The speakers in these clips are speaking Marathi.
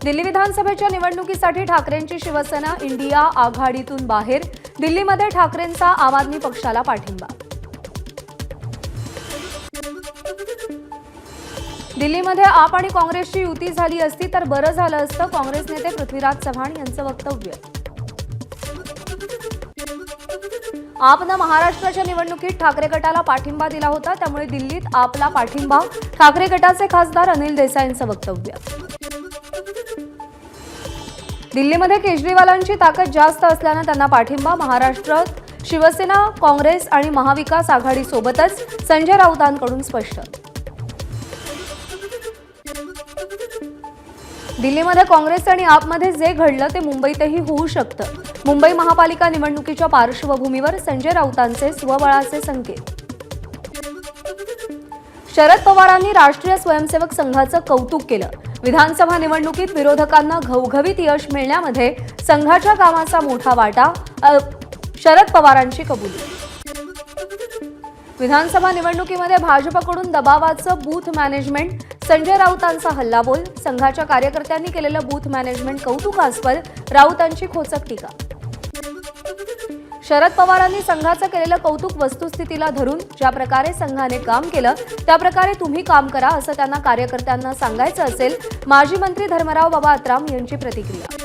दिल्ली विधानसभेच्या निवडणुकीसाठी ठाकरेंची शिवसेना इंडिया आघाडीतून बाहेर. दिल्लीमध्ये ठाकरेंचा आम आदमी पक्षाला पाठिंबा. दिल्लीमध्ये आप आणि काँग्रेसची युती झाली असती तर बरं झालं असतं, काँग्रेस नेते पृथ्वीराज चव्हाण यांचं वक्तव्य. आपनं महाराष्ट्राच्या निवडणुकीत ठाकरे गटाला पाठिंबा दिला होता, त्यामुळे दिल्लीत आपला पाठिंबा. ठाकरे गटाचे खासदार अनिल देसाईंचं वक्तव्य. दिल्लीमध्ये केजरीवालांची ताकद जास्त असल्यानं त्यांना पाठिंबा. महाराष्ट्रात शिवसेना, काँग्रेस आणि महाविकास आघाडी सोबतच, संजय राऊतांकडून स्पष्ट. दिल्लीमध्ये काँग्रेस आणि आपमध्ये जे घडलं ते मुंबईतही होऊ शकतं. मुंबई महापालिका निवडणुकीच्या पार्श्वभूमीवर संजय राऊतांचे स्वबळाचे संकेत. शरद पवारांनी राष्ट्रीय स्वयंसेवक संघाचं कौतुक केलं. विधानसभा निवडणुकीत विरोधकांना घवघवीत यश मिळण्यामध्ये संघाच्या कामाचा मोठा वाटा, शरद पवारांची कबुली. विधानसभा निवडणुकीमध्ये भाजपकडून दबावाचं बूथ मॅनेजमेंट, संजय राऊतांचा हल्लाबोल. संघाच्या कार्यकर्त्यांनी केलेलं बूथ मॅनेजमेंट कौतुकास्पद, राऊतांची खोचक टीका. शरद पवारांनी संघाचं केलेलं कौतुक वस्तुस्थितीला धरून ज्या प्रकारे संघाने काम केलं त्याप्रकारे तुम्ही काम करा असं त्यांना कार्यकर्त्यांना सांगायचं असेल. माजी मंत्री धर्मराव बाबा अत्राम यांची प्रतिक्रिया.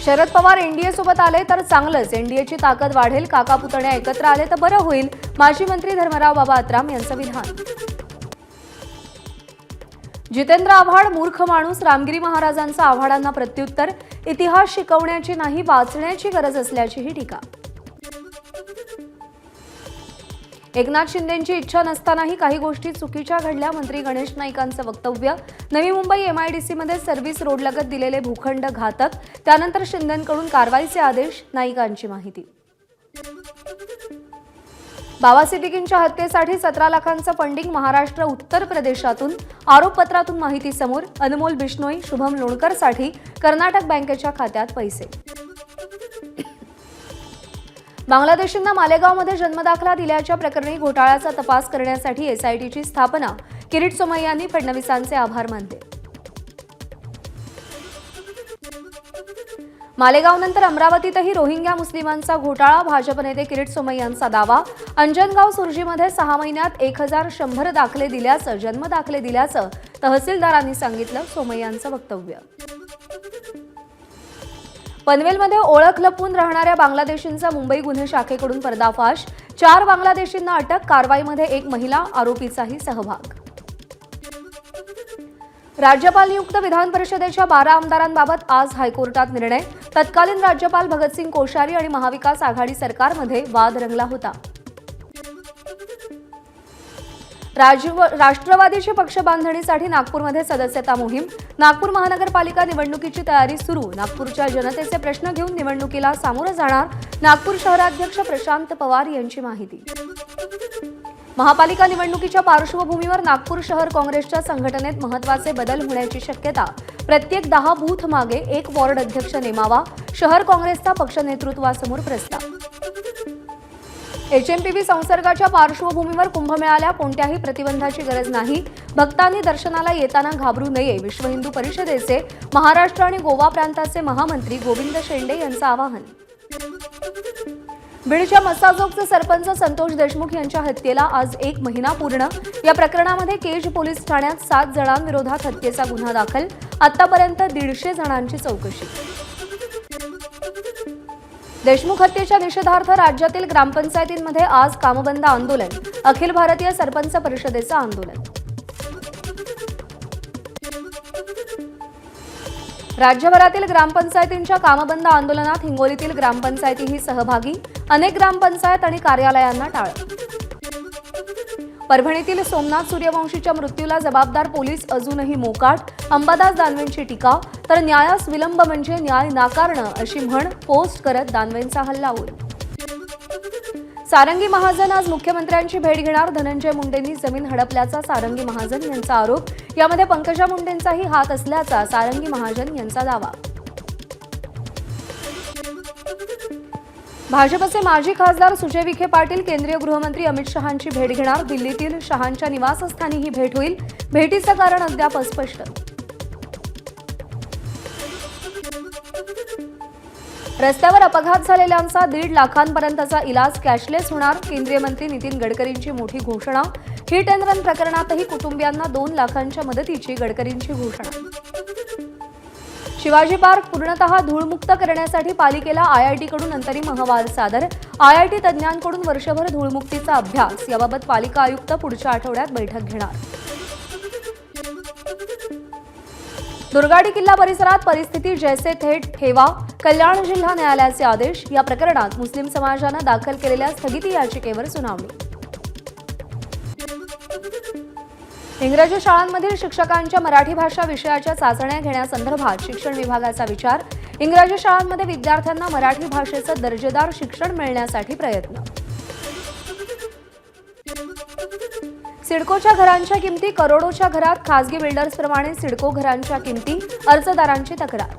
शरद पवार एनडीए सोबत आले तर चांगलंच, एनडीएची ताकद वाढेल. काका पुतण्या एकत्र आले तर बरं होईल. माजी मंत्री धर्मराव बाबा अत्राम यांचं विधान. जितेंद्र आव्हाड मूर्ख माणूस, रामगिरी महाराजांचा आव्हाडांना प्रत्युत्तर. इतिहास शिकवण्याची नाही, वाचण्याची गरज असल्याचीही टीका. एकनाथ शिंदेंची इच्छा नसतानाही काही गोष्टी चुकीच्या घडल्या, मंत्री गणेश नाईकांचं वक्तव्य. नवी मुंबई एमआयडीसीमध्ये सर्व्हिस रोडलगत दिलेले भूखंड घातक, त्यानंतर शिंदेंकडून कारवाईचे आदेश, नाईकांची माहिती. बाबा सिद्दीकींच्या हत्येसाठी 17 लाखांचं फंडिंग महाराष्ट्र उत्तर प्रदेशातून, आरोपपत्रातून माहिती समोर. अनमोल बिश्नोई, शुभम लोणकरसाठी कर्नाटक बँकेच्या खात्यात पैसे. बांगलादेशींना मालेगावमध्ये जन्मदाखला दिल्याच्या प्रकरणी घोटाळ्याचा तपास करण्यासाठी एसआयटीची स्थापना. किरीट सोमय्यांनी फडणवीसांचे आभार मानले. मालेगावनंतर अमरावतीतही रोहिंग्या मुस्लिमांचा घोटाळा. भाजप नेते किरीट सोमय्यांचा दावा. अंजनगाव सुर्जीमध्ये 6 महिन्यात 1100 दाखले दिल्याचं, जन्मदाखले दिल्याचं तहसीलदारांनी सांगितलं. सोमय्यांचं वक्तव्य. पनवेलमध्ये ओळख लपवून राहणाऱ्या बांगलादेशींचा मुंबई गुन्हे शाखेकडून पर्दाफाश. 4 बांगलादेशींना अटक. कारवाईमध्ये 1 महिला आरोपीचाही सहभाग. राज्यपाल नियुक्त विधान परिषदेच्या 12 आमदारांबाबत आज हायकोर्टात निर्णय. तत्कालीन राज्यपाल भगतसिंग कोश्यारी आणि महाविकास आघाडी सरकारमध्ये वाद रंगला होता. राष्ट्रवादीची पक्ष बांधणीसाठी नागपूरमध्ये सदस्यता मोहीम. नागपूर महानगरपालिका निवडणुकीची तयारी सुरू. नागपूरच्या जनतेचे प्रश्न घेऊन निवडणुकीला सामोरं जाणार, नागपूर शहराध्यक्ष प्रशांत पवार यांची माहिती. महापालिका निवडणुकीच्या पार्श्वभूमीवर नागपूर शहर काँग्रेसच्या संघटनेत महत्त्वाचे बदल होण्याची शक्यता. प्रत्येक 10 बूथ मागे 1 वॉर्ड अध्यक्ष नेमावा. शहर काँग्रेसचा पक्ष नेतृत्वासमोर प्रस्ताव. एचएमपीव्ही संसर्गाच्या पार्श्वभूमीवर कुंभमेळ्याला कोणत्याही प्रतिबंधाची गरज नाही. भक्तांनी दर्शनाला येताना घाबरू नये. विश्व हिंदू परिषदेचे महाराष्ट्र आणि गोवा प्रांताचे महामंत्री गोविंद शेंडे यांचं आवाहन. बीडच्या मस्साजोगचे सरपंच संतोष देशमुख यांच्या हत्येला आज 1 महिना पूर्ण. या प्रकरणामध्ये केज पोलीस ठाण्यात 7 जणांविरोधात हत्येचा गुन्हा दाखल. आतापर्यंत 150 जणांची चौकशी. देशमुख हत्येच्या निषेधार्थ राज्यातील ग्रामपंचायतींमध्ये आज कामबंद आंदोलन. अखिल भारतीय सरपंच परिषदेचं आंदोलन. राज्यभरातील ग्रामपंचायतींच्या कामबंद आंदोलनात हिंगोलीतील ग्रामपंचायतीही सहभागी. अनेक ग्रामपंचायत आणि कार्यालयांना टाळं. परभणीतील सोमनाथ सूर्यवंशीच्या मृत्यूला जबाबदार पोलीस अजूनही मोकाट. अंबादास दानवेंची टीका. तर न्यायास विलंब म्हणजे न्याय नाकारणं अशी म्हण पोस्ट करत दानवेंचा हल्लाबोल. सारंगी महाजन आज मुख्यमंत्र्यांची भेट घेणार. धनंजय मुंडेंनी जमीन हडपल्याचा सारंगी महाजन यांचा आरोप. यामध्ये पंकजा मुंडेंचाही हात असल्याचा सारंगी महाजन यांचा दावा. भाजपचे माजी खासदार सुजय विखे पाटील केंद्रीय गृहमंत्री अमित शहांची भेट घेणार. दिल्लीतील शहांच्या निवासस्थानी ही भेट होईल. भेटीचं कारण अद्याप अस्पष्ट. रस्त्यावर अपघात झालेल्यांचा 1.5 लाखांपर्यंतचा इलाज कॅशलेस होणार. केंद्रीय मंत्री नितीन गडकरींची मोठी घोषणा. हिट अँड रन प्रकरणातही कुटुंबियांना 2 लाखांच्या मदतीची गडकरींची घोषणा. शिवाजी पार्क पूर्णतः धूळमुक्त करण्यासाठी पालिकेला आयआयटीकडून अंतरिम अहवाल सादर. आयआयटी तज्ज्ञांकडून वर्षभर धूळमुक्तीचा अभ्यास. याबाबत पालिका आयुक्त पुढच्या आठवड्यात बैठक घेणार. दुर्गाडी किल्ला परिसरात परिस्थिती जैसे थे ठेवा. कल्याण जिल्हा न्यायालयाचे आदेश. या प्रकरणात मुस्लिम समाजानं दाखल केलेल्या स्थगिती याचिकेवर सुनावणी. इंग्रजी शाळांमधील शिक्षकांच्या मराठी भाषा विषयाच्या चाचण्या घेण्यासंदर्भात शिक्षण विभागाचा विचार. इंग्रजी शाळांमध्ये विद्यार्थ्यांना मराठी भाषेचं दर्जेदार शिक्षण मिळण्यासाठी प्रयत्न. सिडकोच्या घरांच्या किमती करोडोच्या घरात. खासगी बिल्डर्सप्रमाणे सिडको घरांच्या किमती. अर्जदारांची तक्रार.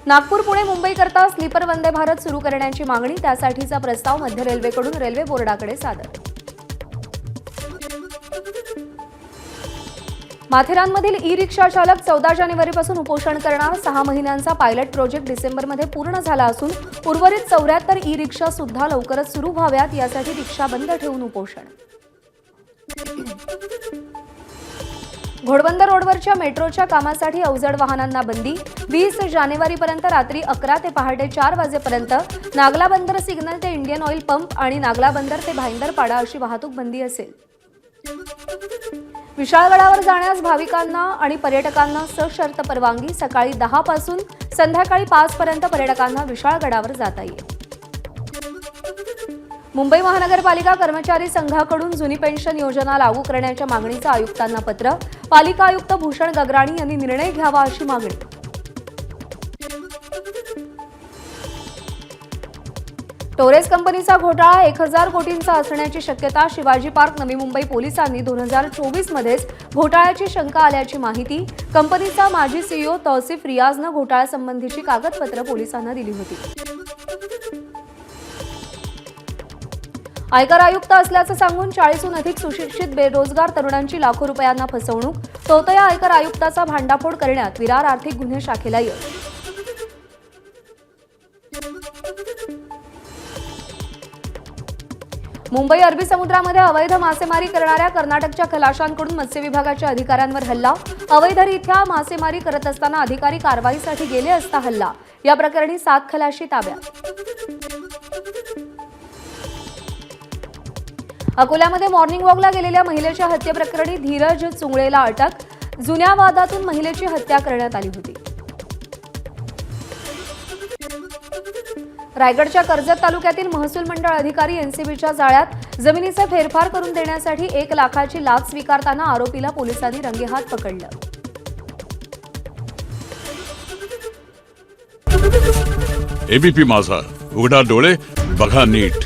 नागपूर पुणे मुंबई करता स्लीपर वंदे भारत सुरू करण्याची मागणी. त्यासाठीचा प्रस्ताव मध्य रेल्वेकडून रेल्वे बोर्डाकडे सादर. माथेरानमधील ई रिक्षा चालक 14 जानेवारीपासून उपोषण करणार. 6 महिन्यांचा पायलट प्रोजेक्ट डिसेंबरमध्ये पूर्ण झाला असून उर्वरित 74 ई रिक्षा सुद्धा लवकरच सुरू व्हाव्यात, यासाठी रिक्षा बंद ठेवून उपोषण. घोडबंदर रोडवरच्या मेट्रोच्या कामासाठी अवजड वाहनांना बंदी. 20 जानेवारीपर्यंत रात्री 11 ते पहाटे 4 वाजेपर्यंत नागला बंदर सिग्नल ते इंडियन ऑइल पंप आणि नागला बंदर ते भाईंदरपाडा अशी वाहतूक बंदी असेल. विशाळगडावर जाण्यास भाविकांना आणि पर्यटकांना सशर्त परवानगी. सकाळी 10 पासून संध्याकाळी 5 पर्यंत पर्यटकांना विशाळगडावर जाता येईल. मुंबई महानगरपालिका कर्मचारी संघाकडून जुनी पेन्शन योजना लागू करण्याच्या मागणीचं आयुक्तांना पत्र. पालिका आयुक्त भूषण गगराणी यांनी निर्णय घ्यावा अशी मागणी. टोरेस कंपनीचा घोटाळा 1000 कोटींचा असण्याची शक्यता. शिवाजी पार्क नवी मुंबई पोलिसांनी 2024 मध्येच घोटाळ्याची शंका आल्याची माहिती. कंपनीचा माजी सीईओ तौसिफ रियाजनं घोटाळ्यासंबंधीची कागदपत्र पोलिसांना दिली होती. आयकर आयुक्त असल्याचं सांगून 40हून अधिक सुशिक्षित बेरोजगार तरुणांची लाखो रुपयांना फसवणूक. तोतया आयकर आयुक्ताचा भांडाफोड करण्यात विरार आर्थिक गुन्हे शाखेला यश. मुंबई अरबी समुद्रामध्ये अवैध मासेमारी करणाऱ्या कर्नाटकच्या खलाशांकडून मत्स्य विभागाच्या अधिकाऱ्यांवर हल्ला. अवैधरित्या मासेमारी करत असताना अधिकारी कारवाईसाठी गेले असता हल्ला. या प्रकरणी 7 खलाशी ताब्यात. अकोल्यामध्ये मॉर्निंग वॉकला गेलेल्या महिलेच्या हत्येप्रकरणी धीरज चुंगळेला अटक. जुन्या वादातून महिलेची हत्या करण्यात आली होती. रायगडच्या कर्जत तालुक्यातील महसूल मंडळ अधिकारी एनसीबीच्या जाळ्यात. जमिनीचे फेरफार करून देण्यासाठी 1 लाखाची लाच स्वीकारताना आरोपीला पोलिसांनी रंगेहात पकडलं. एबीपी माझा, उघडा डोळे बघा नीट.